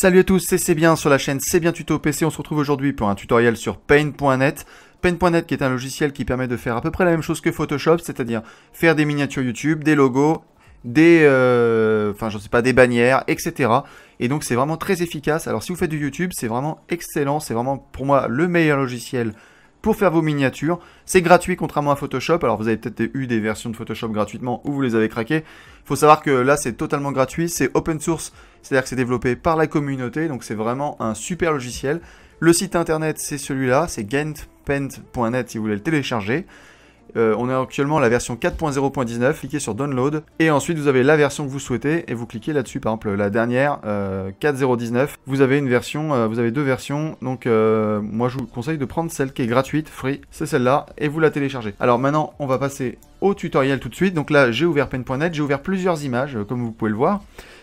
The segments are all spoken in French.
Salut à tous, c'est bien sur la chaîne C'est bien tuto PC. On se retrouve aujourd'hui pour un tutoriel sur Paint.net. Paint.net qui est un logiciel qui permet de faire à peu près la même chose que Photoshop, c'est-à-dire faire des miniatures YouTube, des logos, des bannières, etc. Et donc c'est vraiment très efficace. Alors si vous faites du YouTube, c'est vraiment excellent, c'est vraiment pour moi le meilleur logiciel pour faire vos miniatures. C'est gratuit contrairement à Photoshop. Alors vous avez peut-être eu des versions de Photoshop gratuitement ou vous les avez craquées. Il faut savoir que là c'est totalement gratuit, c'est open source, c'est-à-dire que c'est développé par la communauté, donc c'est vraiment un super logiciel. Le site internet c'est celui-là, c'est gentpaint.net si vous voulez le télécharger. On est actuellement à la version 4.0.19, cliquez sur Download, et ensuite vous avez la version que vous souhaitez, et vous cliquez là-dessus, par exemple la dernière, 4.0.19, vous avez une version, vous avez deux versions, donc moi je vous conseille de prendre celle qui est gratuite, free, c'est celle-là, et vous la téléchargez. Alors maintenant, on va passer au tutoriel tout de suite, donc là j'ai ouvert Paint.net, j'ai ouvert plusieurs images, comme vous pouvez le voir,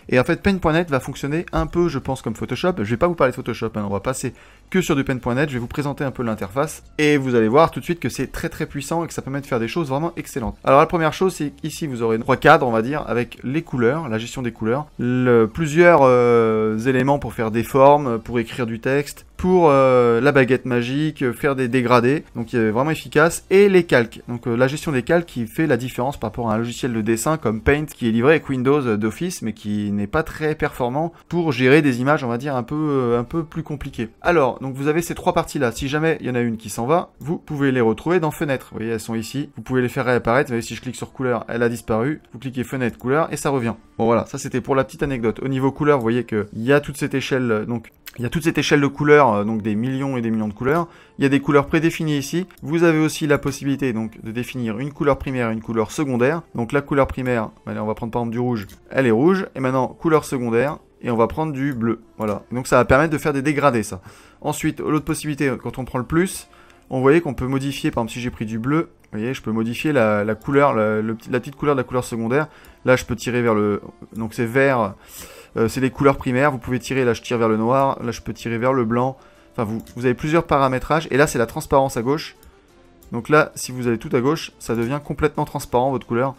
et en fait Paint.net va fonctionner un peu, je pense, comme Photoshop. Je vais pas vous parler de Photoshop, hein. On va passer que sur du Paint.net, je vais vous présenter un peu l'interface, et vous allez voir tout de suite que c'est très puissant et que ça permet de faire des choses vraiment excellentes. Alors la première chose, c'est qu'ici vous aurez trois cadres, on va dire, avec les couleurs, la gestion des couleurs, plusieurs éléments pour faire des formes, pour écrire du texte, pour la baguette magique, faire des dégradés, donc vraiment efficace, et les calques, donc la gestion des calques qui fait la différence par rapport à un logiciel de dessin comme Paint qui est livré avec Windows d'Office mais qui n'est pas très performant pour gérer des images, on va dire, un peu plus compliquées. Alors, donc vous avez ces trois parties là, si jamais il y en a une qui s'en va, vous pouvez les retrouver dans Fenêtre, vous voyez elles sont ici, vous pouvez les faire réapparaître, vous voyez si je clique sur couleur, elle a disparu, vous cliquez Fenêtre, couleur et ça revient. Bon voilà, ça c'était pour la petite anecdote. Au niveau couleur, vous voyez qu'il y a toute cette échelle, donc il y a toute cette échelle de couleurs, donc des millions et des millions de couleurs. Il y a des couleurs prédéfinies ici. Vous avez aussi la possibilité donc de définir une couleur primaire et une couleur secondaire. Donc la couleur primaire, allez, on va prendre par exemple du rouge, elle est rouge. Et maintenant, couleur secondaire, et on va prendre du bleu. Voilà. Donc ça va permettre de faire des dégradés, ça. Ensuite, l'autre possibilité, quand on prend le plus, on voyait qu'on peut modifier, par exemple si j'ai pris du bleu, vous voyez, je peux modifier la couleur, la petite couleur de la couleur secondaire. Là, je peux tirer vers le... Donc c'est vert... c'est les couleurs primaires, vous pouvez tirer, là je tire vers le noir, là je peux tirer vers le blanc, enfin vous avez plusieurs paramétrages, et là c'est la transparence à gauche, donc là si vous avez tout à gauche, ça devient complètement transparent votre couleur,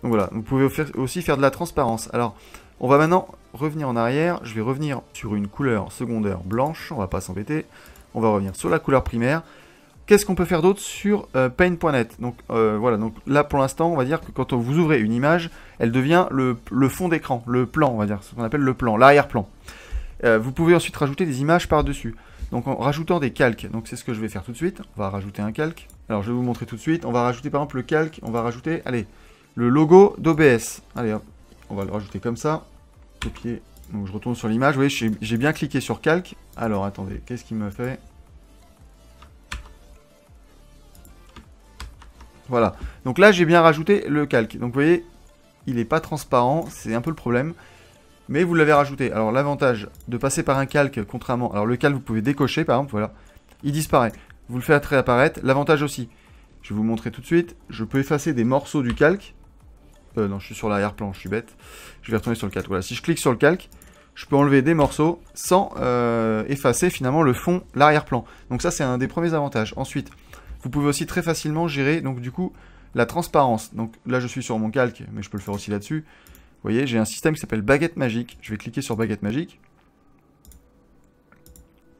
donc voilà, vous pouvez aussi faire de la transparence. Alors on va maintenant revenir en arrière, je vais revenir sur une couleur secondaire blanche, on va pas s'embêter, on va revenir sur la couleur primaire. Qu'est-ce qu'on peut faire d'autre sur Paint.net? Donc voilà, donc là pour l'instant on va dire que quand vous ouvrez une image, elle devient le fond d'écran, le plan on va dire, ce qu'on appelle le plan, l'arrière-plan. Vous pouvez ensuite rajouter des images par-dessus, donc en rajoutant des calques, donc c'est ce que je vais faire tout de suite, on va rajouter un calque. Alors je vais vous montrer tout de suite, on va rajouter par exemple le calque, on va rajouter, allez, le logo d'OBS, allez hop, on va le rajouter comme ça, copier, donc je retourne sur l'image, vous voyez j'ai bien cliqué sur calque, alors attendez, qu'est-ce qu'il me fait? Voilà, donc là j'ai bien rajouté le calque, donc vous voyez, il n'est pas transparent, c'est un peu le problème, mais vous l'avez rajouté. Alors l'avantage de passer par un calque, contrairement, alors le calque vous pouvez décocher par exemple, voilà, il disparaît, vous le faites réapparaître, l'avantage aussi, je vais vous montrer tout de suite, je peux effacer des morceaux du calque, non je suis sur l'arrière-plan, je suis bête, je vais retourner sur le calque, voilà, si je clique sur le calque, je peux enlever des morceaux sans effacer finalement le fond, l'arrière-plan, donc ça c'est un des premiers avantages. Ensuite, vous pouvez aussi très facilement gérer, donc du coup, la transparence. Donc là, je suis sur mon calque, mais je peux le faire aussi là-dessus. Vous voyez, j'ai un système qui s'appelle baguette magique. Je vais cliquer sur baguette magique.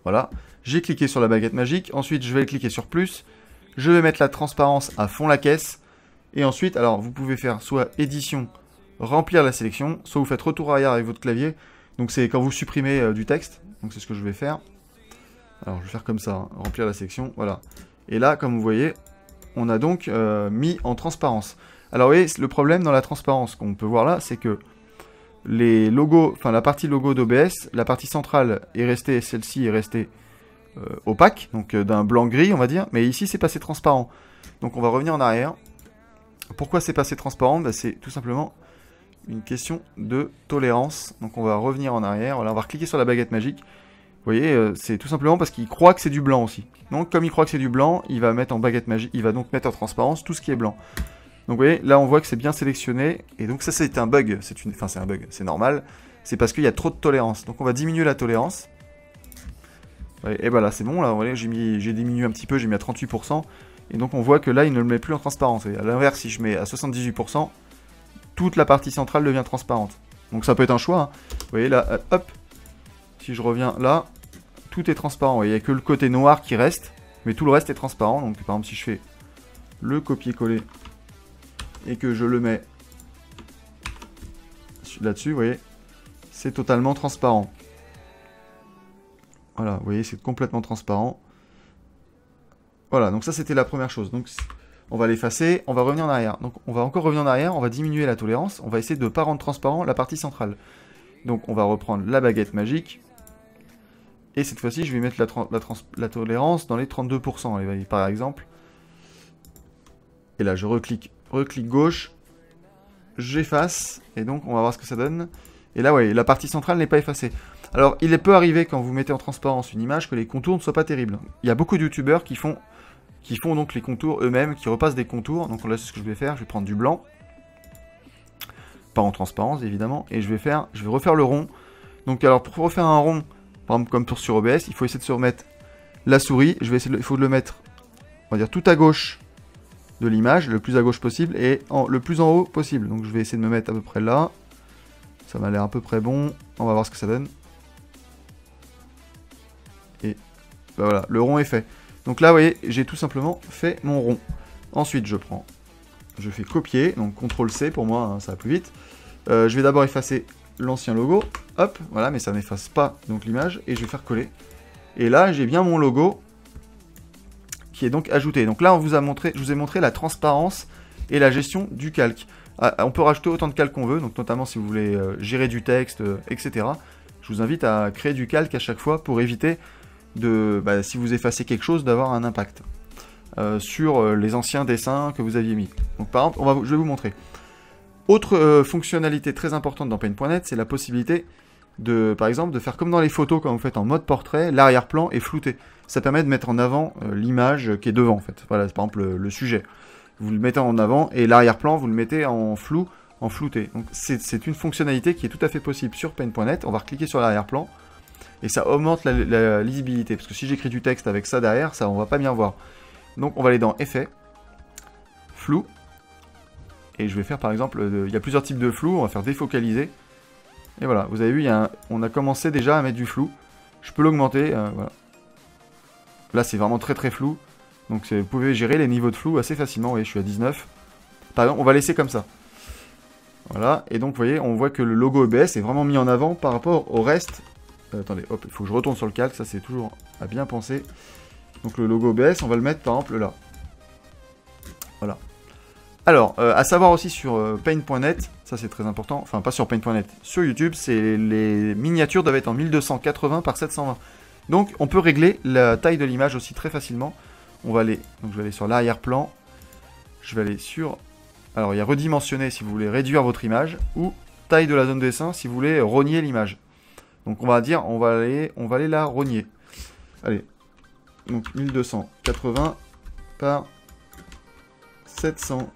Voilà. J'ai cliqué sur la baguette magique. Ensuite, je vais cliquer sur plus. Je vais mettre la transparence à fond la caisse. Et ensuite, alors, vous pouvez faire soit édition, remplir la sélection, soit vous faites retour arrière avec votre clavier. Donc c'est quand vous supprimez du texte. Donc c'est ce que je vais faire. Alors, je vais faire comme ça, hein, remplir la sélection. Voilà. Et là, comme vous voyez, on a donc mis en transparence. Alors vous voyez, le problème dans la transparence qu'on peut voir là, c'est que les logos, enfin la partie logo d'OBS, la partie centrale est restée, celle-ci est restée opaque, donc d'un blanc gris on va dire, mais ici c'est passé transparent. Donc on va revenir en arrière. Pourquoi c'est passé transparent? Bah, c'est tout simplement une question de tolérance. Donc on va revenir en arrière, voilà, on va recliquer sur la baguette magique. Vous voyez, c'est tout simplement parce qu'il croit que c'est du blanc aussi. Donc comme il croit que c'est du blanc, il va mettre en baguette magique, il va donc mettre en transparence tout ce qui est blanc. Donc vous voyez, là on voit que c'est bien sélectionné, et donc ça c'est un bug, enfin c'est un bug, c'est normal, c'est parce qu'il y a trop de tolérance. Donc on va diminuer la tolérance. Et voilà, c'est bon, là, vous voyez, j'ai diminué un petit peu, j'ai mis à 38%, et donc on voit que là il ne le met plus en transparence. Et à l'inverse, si je mets à 78%, toute la partie centrale devient transparente. Donc ça peut être un choix, hein. Vous voyez là, hop, Si je reviens là, tout est transparent. Il n'y a que le côté noir qui reste, mais tout le reste est transparent. Donc par exemple, si je fais le copier-coller et que je le mets là-dessus, vous voyez, c'est totalement transparent. Voilà, vous voyez, c'est complètement transparent. Voilà, donc ça c'était la première chose. Donc on va l'effacer, on va revenir en arrière. Donc on va encore revenir en arrière, on va diminuer la tolérance, on va essayer de ne pas rendre transparent la partie centrale. Donc on va reprendre la baguette magique. Et cette fois-ci, je vais mettre la tolérance dans les 32%, par exemple. Et là, je reclique gauche, j'efface, et donc on va voir ce que ça donne. Et là, vous voyez, la partie centrale n'est pas effacée. Alors, il peut arriver, quand vous mettez en transparence une image, que les contours ne soient pas terribles. Il y a beaucoup de youtubeurs qui font donc les contours eux-mêmes, qui repassent des contours. Donc là, c'est ce que je vais faire, je vais prendre du blanc. Pas en transparence, évidemment. Et je vais refaire le rond. Donc alors, pour refaire un rond, par exemple, comme sur OBS, il faut essayer de se remettre la souris. Il faut le mettre, on va dire, tout à gauche de l'image, le plus à gauche possible, et le plus en haut possible. Donc je vais essayer de me mettre à peu près là. Ça m'a l'air à peu près bon. On va voir ce que ça donne. Et ben voilà, le rond est fait. Donc là, vous voyez, j'ai tout simplement fait mon rond. Ensuite, je fais copier, donc CTRL-C pour moi, hein, ça va plus vite. Je vais d'abord effacer l'ancien logo. Hop, voilà, mais ça n'efface pas donc l'image. Et je vais faire coller. Et là, j'ai bien mon logo qui est donc ajouté. Donc là, je vous ai montré la transparence et la gestion du calque. On peut rajouter autant de calques qu'on veut, donc notamment si vous voulez gérer du texte, etc. Je vous invite à créer du calque à chaque fois pour éviter si vous effacez quelque chose, d'avoir un impact sur les anciens dessins que vous aviez mis. Donc par exemple, je vais vous montrer. Autre fonctionnalité très importante dans Paint.net, c'est la possibilité par exemple, de faire comme dans les photos quand vous faites en mode portrait, l'arrière-plan est flouté. Ça permet de mettre en avant l'image qui est devant, en fait. Voilà, par exemple, le sujet. Vous le mettez en avant, et l'arrière-plan, vous le mettez en flou, en flouté. Donc, c'est une fonctionnalité qui est tout à fait possible sur Paint.net. On va recliquer sur l'arrière-plan, et ça augmente la lisibilité. Parce que si j'écris du texte avec ça derrière, on va pas bien voir. Donc, on va aller dans Effet, Flou, et je vais faire, par exemple, il y a plusieurs types de flou, on va faire défocaliser. Et voilà, vous avez vu, on a commencé déjà à mettre du flou. Je peux l'augmenter, voilà. Là, c'est vraiment très très flou. Donc vous pouvez gérer les niveaux de flou assez facilement. Vous voyez, je suis à 19. Par exemple, on va laisser comme ça. Voilà, et donc vous voyez, on voit que le logo EBS est vraiment mis en avant par rapport au reste. Attendez, hop, il faut que je retourne sur le calque, ça c'est toujours à bien penser. Donc le logo EBS, on va le mettre par exemple là. Voilà. Alors, à savoir aussi sur Paint.net, ça c'est très important, enfin pas sur Paint.net, sur YouTube, les miniatures doivent être en 1280 par 720. Donc on peut régler la taille de l'image aussi très facilement. Donc je vais aller sur l'arrière-plan, je vais aller sur, alors il y a redimensionner si vous voulez réduire votre image, ou taille de la zone de dessin si vous voulez rogner l'image. Donc on va aller la rogner. Allez, donc 1280 par 720.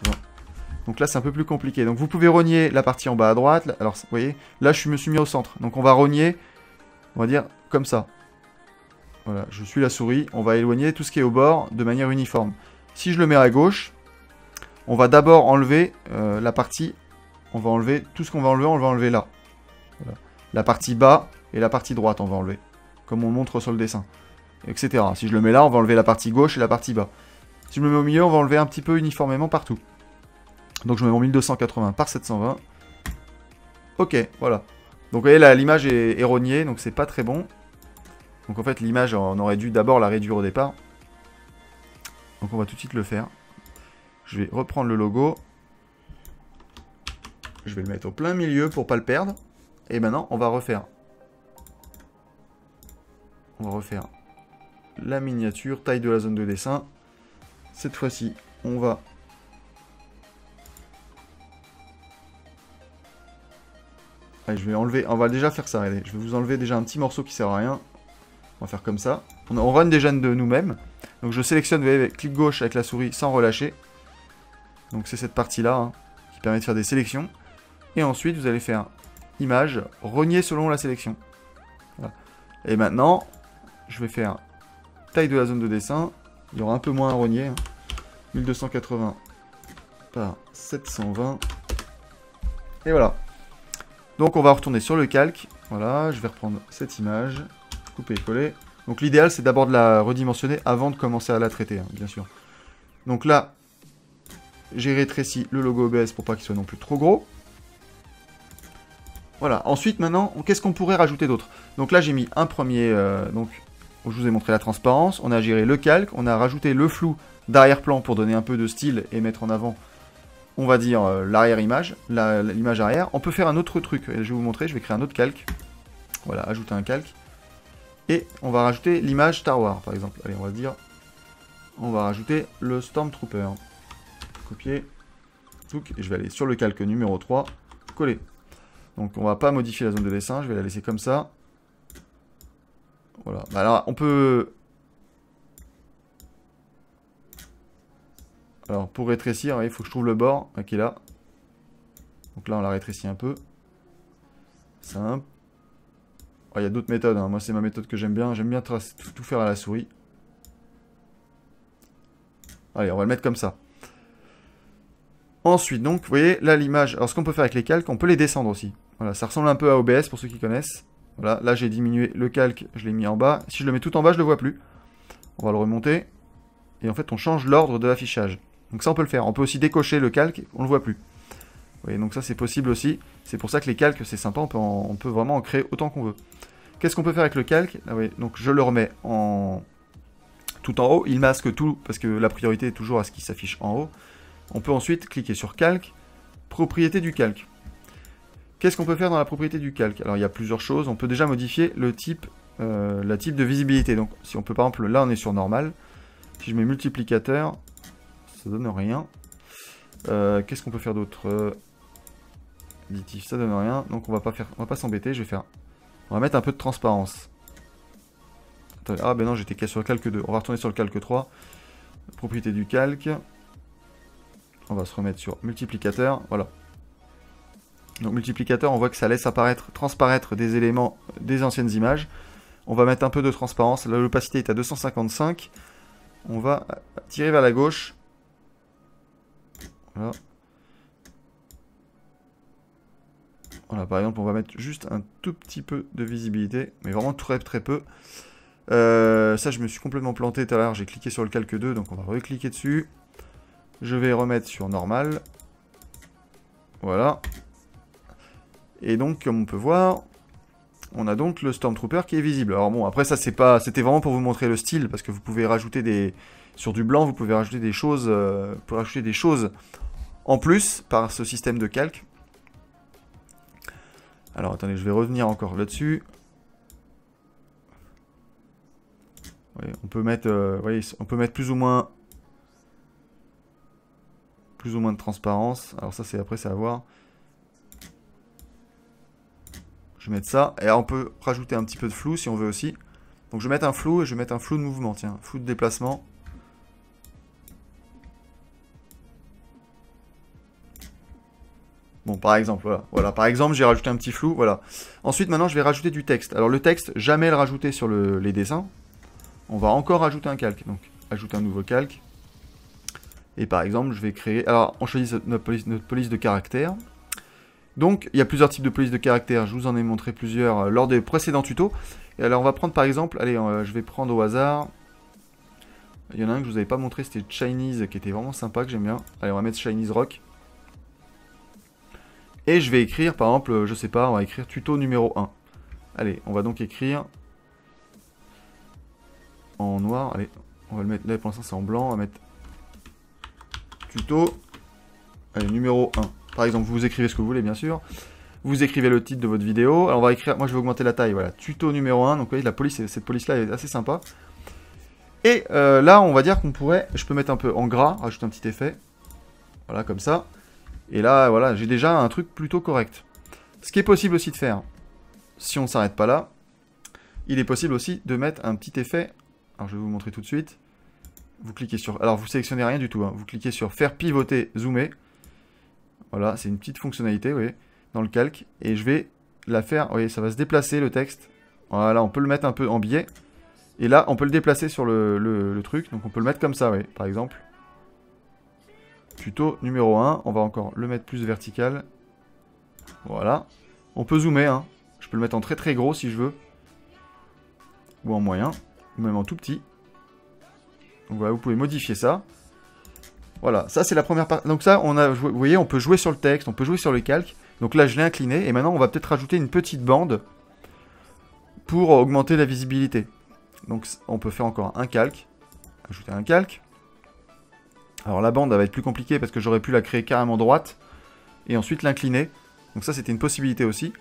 Donc là, c'est un peu plus compliqué. Donc vous pouvez rogner la partie en bas à droite. Alors, vous voyez, là, je me suis mis au centre. Donc on va rogner, on va dire comme ça. Voilà, je suis la souris. On va éloigner tout ce qui est au bord de manière uniforme. Si je le mets à gauche, on va d'abord enlever la partie. On va enlever tout ce qu'on va enlever là. Voilà. La partie bas et la partie droite, on va enlever. Comme on montre sur le dessin. Etc. Si je le mets là, on va enlever la partie gauche et la partie bas. Si je me mets au milieu, on va enlever un petit peu uniformément partout. Donc je mets mon 1280 par 720. Ok, voilà. Donc vous voyez là, l'image est rognée, donc c'est pas très bon. Donc en fait, l'image, on aurait dû d'abord la réduire au départ. Donc on va tout de suite le faire. Je vais reprendre le logo. Je vais le mettre au plein milieu pour pas le perdre. Et maintenant, on va refaire. On va refaire la miniature, taille de la zone de dessin. Cette fois-ci, on va... Allez, je vais enlever... On va déjà faire ça, allez. Je vais vous enlever déjà un petit morceau qui sert à rien. On va faire comme ça. On run déjà de nous-mêmes. Donc je sélectionne, vous voyez, clic gauche avec la souris sans relâcher. Donc c'est cette partie-là, hein, qui permet de faire des sélections. Et ensuite, vous allez faire image, rogner selon la sélection. Voilà. Et maintenant, je vais faire taille de la zone de dessin. Il y aura un peu moins à rogner. Hein. 1280 par 720. Et voilà. Donc on va retourner sur le calque. Voilà, je vais reprendre cette image, couper et coller. Donc l'idéal, c'est d'abord de la redimensionner avant de commencer à la traiter, hein, bien sûr. Donc là, j'ai rétréci le logo OBS pour pas qu'il soit non plus trop gros. Voilà, ensuite maintenant, qu'est-ce qu'on pourrait rajouter d'autre? Donc là j'ai mis un premier, donc je vous ai montré la transparence, on a géré le calque, on a rajouté le flou d'arrière-plan pour donner un peu de style et mettre en avant, on va dire, l'arrière-image, l'image arrière. On peut faire un autre truc, je vais vous montrer, je vais créer un autre calque. Voilà, ajouter un calque. Et on va rajouter l'image Star Wars par exemple. Allez, on va dire, on va rajouter le Stormtrooper. Copier, et je vais aller sur le calque numéro 3, coller. Donc on va pas modifier la zone de dessin, je vais la laisser comme ça. Voilà, bah alors on peut... Alors pour rétrécir, il faut que je trouve le bord qui est là. Donc là on la rétrécit un peu. Simple. Il y a d'autres méthodes, hein. Moi c'est ma méthode que j'aime bien tout faire à la souris. Allez, on va le mettre comme ça. Ensuite, donc, vous voyez, là, l'image... Alors, ce qu'on peut faire avec les calques, on peut les descendre aussi. Voilà, ça ressemble un peu à OBS, pour ceux qui connaissent. Voilà, là, j'ai diminué le calque, je l'ai mis en bas. Si je le mets tout en bas, je le vois plus. On va le remonter. Et en fait, on change l'ordre de l'affichage. Donc ça, on peut le faire. On peut aussi décocher le calque, on le voit plus. Vous voyez, donc ça, c'est possible aussi. C'est pour ça que les calques, c'est sympa, on peut vraiment en créer autant qu'on veut. Qu'est-ce qu'on peut faire avec le calque? Ah oui, donc je le remets en... tout en haut. Il masque tout, parce que la priorité est toujours à ce qui s'affiche en haut. On peut ensuite cliquer sur calque, propriété du calque. Qu'est-ce qu'on peut faire dans la propriété du calque? Alors il y a plusieurs choses. On peut déjà modifier le type, la type de visibilité. Donc si on peut par exemple, là on est sur normal. Si je mets multiplicateur, ça donne rien. Qu'est-ce qu'on peut faire d'autre? Additif, ça donne rien. Donc on va pas s'embêter. On va mettre un peu de transparence. Attendez, ah ben non, j'étais sur le calque 2. On va retourner sur le calque 3. Propriété du calque. On va se remettre sur multiplicateur, voilà. Donc multiplicateur, on voit que ça laisse transparaître des éléments des anciennes images. On va mettre un peu de transparence, l'opacité est à 255. On va tirer vers la gauche. Voilà. Voilà, par exemple, on va mettre juste un tout petit peu de visibilité, mais vraiment très très peu. Ça, je me suis complètement planté tout à l'heure, j'ai cliqué sur le calque 2, donc on va recliquer dessus. Je vais remettre sur normal. Voilà. Et donc, comme on peut voir, on a donc le Stormtrooper qui est visible. Alors bon, après ça, c'était vraiment pour vous montrer le style, parce que vous pouvez rajouter des... Sur du blanc, vous pouvez rajouter des choses... en plus, par ce système de calque. Alors, attendez, je vais revenir encore là-dessus. Ouais, on peut mettre... voyez, on peut mettre plus ou moins de transparence. Alors ça, après, c'est à voir. Je vais mettre ça. Et on peut rajouter un petit peu de flou si on veut aussi. Donc je vais mettre un flou et je vais mettre un flou de mouvement. Tiens, flou de déplacement. Bon, par exemple, voilà. Voilà, par exemple, j'ai rajouté un petit flou. Voilà. Ensuite, maintenant, je vais rajouter du texte. Alors le texte, jamais le rajouter sur les dessins. On va encore rajouter un calque. Donc, ajouter un nouveau calque. Et par exemple, je vais créer... Alors, on choisit notre police de caractère. Donc, il y a plusieurs types de police de caractère. Je vous en ai montré plusieurs lors des précédents tutos. Et alors, on va prendre par exemple... Allez, je vais prendre au hasard. Il y en a un que je vous avais pas montré, c'était Chinese, qui était vraiment sympa, que j'aime bien. Allez, on va mettre Chinese Rock. Et je vais écrire, par exemple, je sais pas, on va écrire tuto numéro 1. Allez, on va donc écrire... en noir. Allez, on va le mettre... Là, pour l'instant, c'est en blanc. On va mettre... tuto... Allez, numéro 1. Par exemple, vous écrivez ce que vous voulez, bien sûr. Vous écrivez le titre de votre vidéo. Alors, on va écrire... Moi, je vais augmenter la taille. Voilà, tuto numéro 1. Donc, vous voyez, cette police-là est assez sympa. Et là, on va dire qu'on pourrait... Je peux mettre un peu en gras, rajouter un petit effet. Voilà, comme ça. Et là, voilà, j'ai déjà un truc plutôt correct. Ce qui est possible aussi de faire, si on ne s'arrête pas là, il est possible aussi de mettre un petit effet. Alors, je vais vous montrer tout de suite. Vous cliquez sur... Alors, vous sélectionnez rien du tout. Hein. Vous cliquez sur faire pivoter, zoomer. Voilà, c'est une petite fonctionnalité, vous voyez, dans le calque. Et je vais la faire... Vous voyez, ça va se déplacer, le texte. Voilà, on peut le mettre un peu en biais. Et là, on peut le déplacer sur le truc. Donc, on peut le mettre comme ça, oui, par exemple. Tuto numéro 1. On va encore le mettre plus vertical. Voilà. On peut zoomer, hein. Je peux le mettre en très très gros si je veux. Ou en moyen. Ou même en tout petit. Donc voilà, vous pouvez modifier ça. Voilà, ça c'est la première partie. Donc ça, vous voyez, on peut jouer sur le texte, on peut jouer sur le calque. Donc là, je l'ai incliné. Et maintenant, on va peut-être rajouter une petite bande pour augmenter la visibilité. Donc on peut faire encore un calque. Ajouter un calque. Alors la bande, elle va être plus compliquée parce que j'aurais pu la créer carrément droite. Et ensuite l'incliner. Donc ça, c'était une possibilité aussi.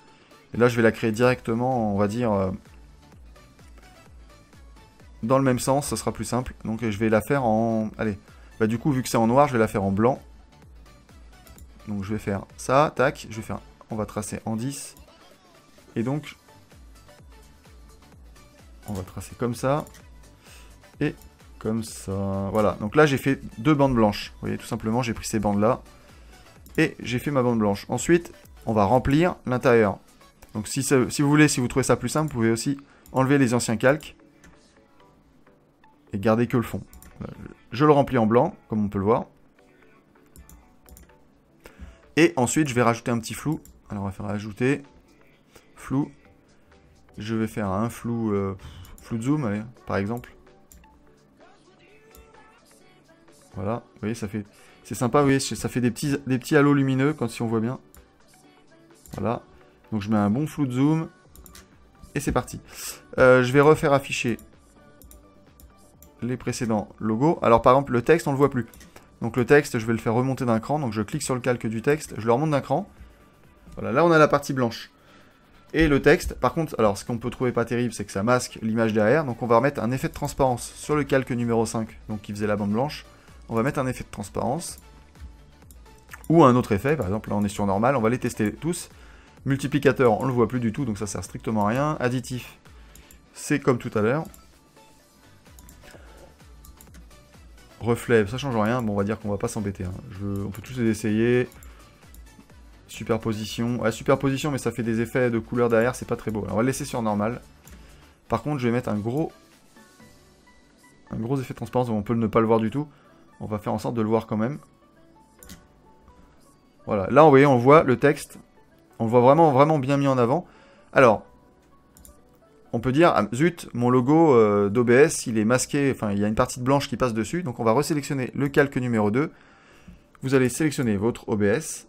Et là, je vais la créer directement, on va dire, dans le même sens. Ce sera plus simple. Donc je vais la faire en... Allez. Bah du coup, vu que c'est en noir, je vais la faire en blanc. Donc je vais faire ça, tac. Je vais faire... On va tracer en 10. Et donc... On va tracer comme ça. Et comme ça. Voilà. Donc là, j'ai fait 2 bandes blanches. Vous voyez, tout simplement, j'ai pris ces bandes-là. Et j'ai fait ma bande blanche. Ensuite, on va remplir l'intérieur. Donc si vous voulez, si vous trouvez ça plus simple, vous pouvez aussi enlever les anciens calques. Et garder que le fond. Je le remplis en blanc, comme on peut le voir. Et ensuite, je vais rajouter un petit flou. Alors, on va faire ajouter flou. Je vais faire un flou, flou de zoom, allez, par exemple. Voilà, vous voyez, ça fait... C'est sympa, vous voyez, ça fait des petits halos lumineux, quand si on voit bien. Voilà. Donc, je mets un bon flou de zoom. Et c'est parti. Je vais refaire afficher les précédents logos. Alors, par exemple, le texte, on ne le voit plus. Donc, le texte, je vais le faire remonter d'un cran. Donc, je clique sur le calque du texte, je le remonte d'un cran. Voilà, là, on a la partie blanche. Et le texte, par contre, alors, ce qu'on peut trouver pas terrible, c'est que ça masque l'image derrière. Donc, on va remettre un effet de transparence sur le calque numéro 5, donc qui faisait la bande blanche. On va mettre un effet de transparence. Ou un autre effet, par exemple, là, on est sur normal. On va les tester tous. Multiplicateur, on ne le voit plus du tout, donc ça sert strictement à rien. Additif, c'est comme tout à l'heure. Reflet, ça change rien. Bon, on va dire qu'on va pas s'embêter. Hein. On peut tous les essayer. Superposition. Ouais, superposition, mais ça fait des effets de couleur derrière, c'est pas très beau. Alors, on va le laisser sur normal. Par contre, je vais mettre un gros effet de transparence, on peut ne pas le voir du tout. On va faire en sorte de le voir quand même. Voilà, là, vous voyez, on voit le texte. On le voit vraiment, vraiment bien mis en avant. Alors, on peut dire, ah, zut, mon logo d'OBS, il est masqué, enfin, il y a une partie de blanche qui passe dessus. Donc, on va resélectionner le calque numéro 2. Vous allez sélectionner votre OBS.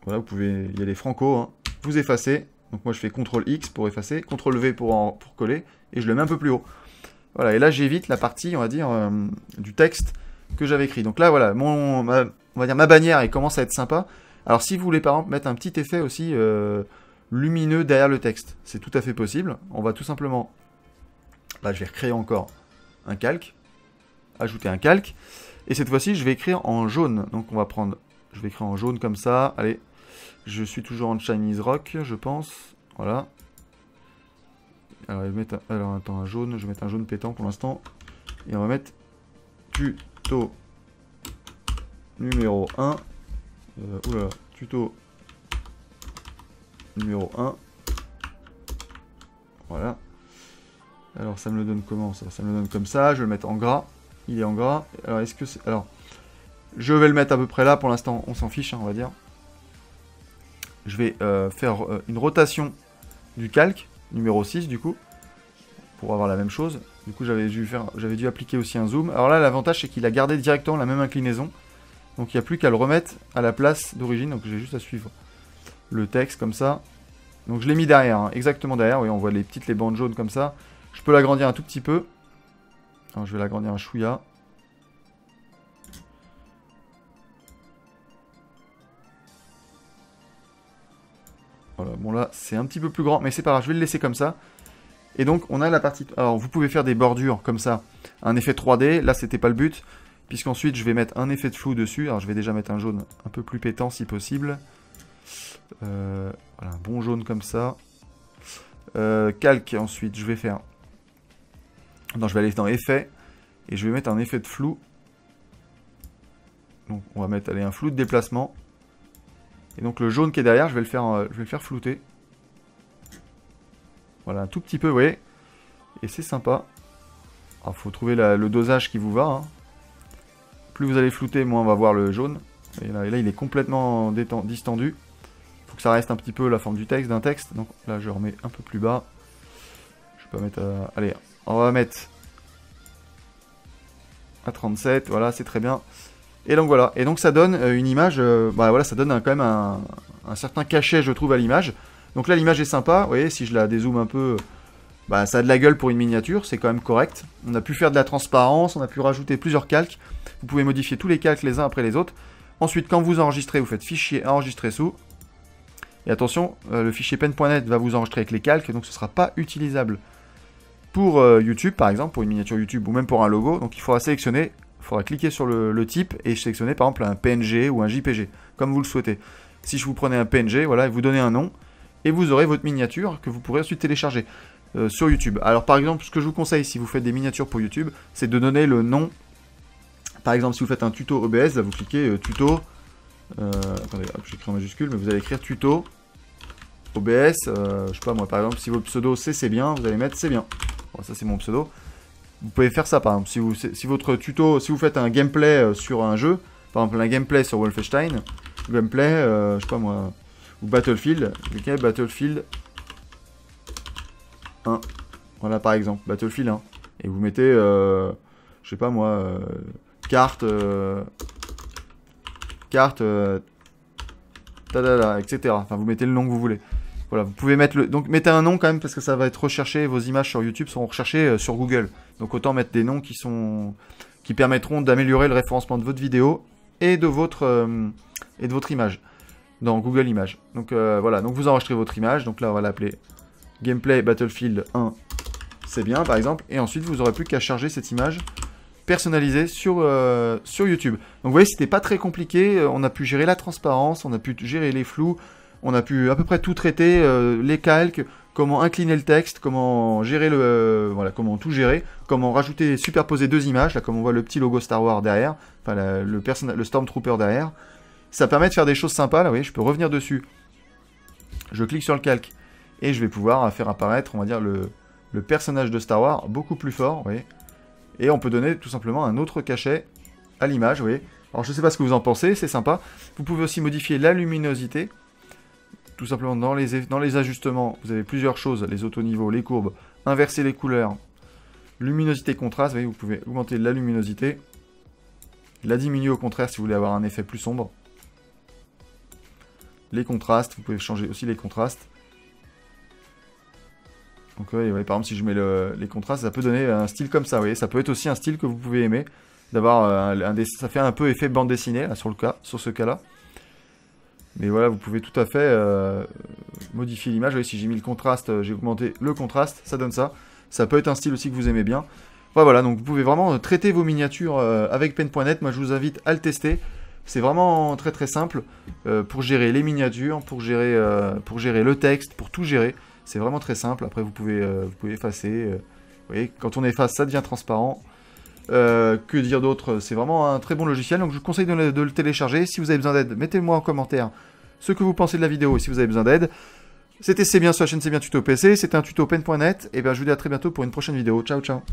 Voilà, vous pouvez y aller franco. Hein. Vous effacez. Donc, moi, je fais CTRL X pour effacer, CTRL V pour coller. Et je le mets un peu plus haut. Voilà, et là, j'évite la partie, on va dire, du texte que j'avais écrit. Donc là, voilà, on va dire ma bannière, elle commence à être sympa. Alors, si vous voulez, par exemple, mettre un petit effet aussi lumineux derrière le texte, c'est tout à fait possible. On va tout simplement... Là, je vais recréer encore un calque. Ajouter un calque. Et cette fois-ci, je vais écrire en jaune. Donc, on va prendre... Je vais écrire en jaune comme ça. Allez, je suis toujours en Chinese Rock, je pense. Voilà. Alors, attends, un jaune. Je vais mettre un jaune pétant pour l'instant. Et on va mettre tuto numéro 1. Oula, tuto numéro 1. Voilà. Alors, ça me le donne comment ça? Ça me le donne comme ça. Je vais le mettre en gras. Il est en gras. Alors, est-ce que c'est... Alors, je vais le mettre à peu près là. Pour l'instant, on s'en fiche, hein, on va dire. Je vais faire une rotation du calque, numéro 6, du coup, pour avoir la même chose. Du coup, j'avais dû appliquer aussi un zoom. Alors là, l'avantage, c'est qu'il a gardé directement la même inclinaison. Donc, il n'y a plus qu'à le remettre à la place d'origine. Donc, j'ai juste à suivre le texte comme ça. Donc, je l'ai mis derrière, hein, exactement derrière. Oui, on voit les bandes jaunes comme ça. Je peux l'agrandir un tout petit peu. Alors, je vais l'agrandir un chouïa. Voilà, bon là, c'est un petit peu plus grand, mais c'est pas grave, je vais le laisser comme ça. Et donc, on a la partie... Alors, vous pouvez faire des bordures comme ça, un effet 3D. Là, c'était pas le but, puisqu'ensuite, je vais mettre un effet de flou dessus. Alors, je vais déjà mettre un jaune un peu plus pétant, si possible. Voilà, un bon jaune comme ça. Calque, ensuite, je vais faire... Non, je vais aller dans Effet, et je vais mettre un effet de flou. Donc, on va mettre, allez, un flou de déplacement. Et donc, le jaune qui est derrière, je vais le faire flouter. Voilà, un tout petit peu, vous voyez. Et c'est sympa. Alors, il faut trouver le dosage qui vous va. Hein. Plus vous allez flouter, moins on va voir le jaune. Et là il est complètement distendu. Il faut que ça reste un petit peu la forme du texte, d'un texte. Donc là, je remets un peu plus bas. Je vais pas mettre allez, on va mettre à 37, voilà, c'est très bien. Et donc voilà, et donc ça donne une image, bah voilà, ça donne quand même un certain cachet, je trouve, à l'image. Donc là, l'image est sympa, vous voyez, si je la dézoome un peu, bah ça a de la gueule pour une miniature, c'est quand même correct. On a pu faire de la transparence, on a pu rajouter plusieurs calques. Vous pouvez modifier tous les calques les uns après les autres. Ensuite, quand vous enregistrez, vous faites fichier enregistrer sous. Et attention, le fichier pen.net va vous enregistrer avec les calques, donc ce ne sera pas utilisable pour YouTube, par exemple, pour une miniature YouTube ou même pour un logo. Donc il faudra sélectionner, il faudra cliquer sur le type et sélectionner par exemple un PNG ou un JPG, comme vous le souhaitez. Si je vous prenez un PNG, voilà, et vous donnez un nom, et vous aurez votre miniature que vous pourrez ensuite télécharger sur YouTube. Alors par exemple, ce que je vous conseille si vous faites des miniatures pour YouTube, c'est de donner le nom. Par exemple, si vous faites un tuto OBS, là vous cliquez tuto. Attendez, j'écris en majuscule, mais vous allez écrire tuto OBS. Je sais pas moi, par exemple, si votre pseudo c'est bien, vous allez mettre c'est bien. Bon, ça c'est mon pseudo. Vous pouvez faire ça par exemple. Si votre tuto, si vous faites un gameplay sur un jeu, par exemple un gameplay sur Wolfenstein, gameplay, je sais pas moi, ou Battlefield, cliquez Battlefield 1. Voilà par exemple, Battlefield 1. Et vous mettez, je sais pas moi, carte, tadada, etc. Enfin, vous mettez le nom que vous voulez. Voilà, vous pouvez mettre donc mettez un nom quand même parce que ça va être recherché. Vos images sur YouTube seront recherchées sur Google. Donc autant mettre des noms qui permettront d'améliorer le référencement de votre vidéo et de votre image dans Google Images. Donc voilà, donc vous enregistrez votre image. Donc là, on va l'appeler Gameplay Battlefield 1. C'est bien, par exemple. Et ensuite, vous n'aurez plus qu'à charger cette image personnalisé sur YouTube. Donc vous voyez, c'était pas très compliqué, on a pu gérer la transparence, on a pu gérer les flous, on a pu à peu près tout traiter, les calques, comment incliner le texte, comment gérer voilà, comment tout gérer, comment rajouter, superposer deux images, là comme on voit le petit logo Star Wars derrière, enfin le Stormtrooper derrière. Ça permet de faire des choses sympas, là vous voyez, je peux revenir dessus. Je clique sur le calque et je vais pouvoir faire apparaître, on va dire, le personnage de Star Wars beaucoup plus fort, vous voyez. Et on peut donner tout simplement un autre cachet à l'image, vous voyez. Alors je ne sais pas ce que vous en pensez, c'est sympa. Vous pouvez aussi modifier la luminosité. Tout simplement dans les ajustements, vous avez plusieurs choses, les autoniveaux, les courbes, inverser les couleurs, luminosité, contraste, vous voyez, vous pouvez augmenter la luminosité, la diminuer au contraire si vous voulez avoir un effet plus sombre. Les contrastes, vous pouvez changer aussi les contrastes. Donc ouais, par exemple si je mets les contrastes, ça peut donner un style comme ça, vous voyez, ça peut être aussi un style que vous pouvez aimer, d'avoir ça fait un peu effet bande dessinée là, sur ce cas-là. Mais voilà, vous pouvez tout à fait modifier l'image, vous voyez, si j'ai mis le contraste, j'ai augmenté le contraste, ça donne ça. Ça peut être un style aussi que vous aimez bien. Enfin, voilà, donc vous pouvez vraiment traiter vos miniatures avec pen.net, moi je vous invite à le tester. C'est vraiment très très simple pour gérer les miniatures, pour gérer le texte, pour tout gérer. C'est vraiment très simple. Après, vous pouvez effacer. Vous voyez, quand on efface, ça devient transparent. Que dire d'autre? C'est vraiment un très bon logiciel. Donc, je vous conseille de le télécharger. Si vous avez besoin d'aide, mettez-moi en commentaire ce que vous pensez de la vidéo et si vous avez besoin d'aide. C'était C'est bien sur la chaîne C'est bien Tuto PC. C'était un tuto pen.net. Et bien, je vous dis à très bientôt pour une prochaine vidéo. Ciao, ciao.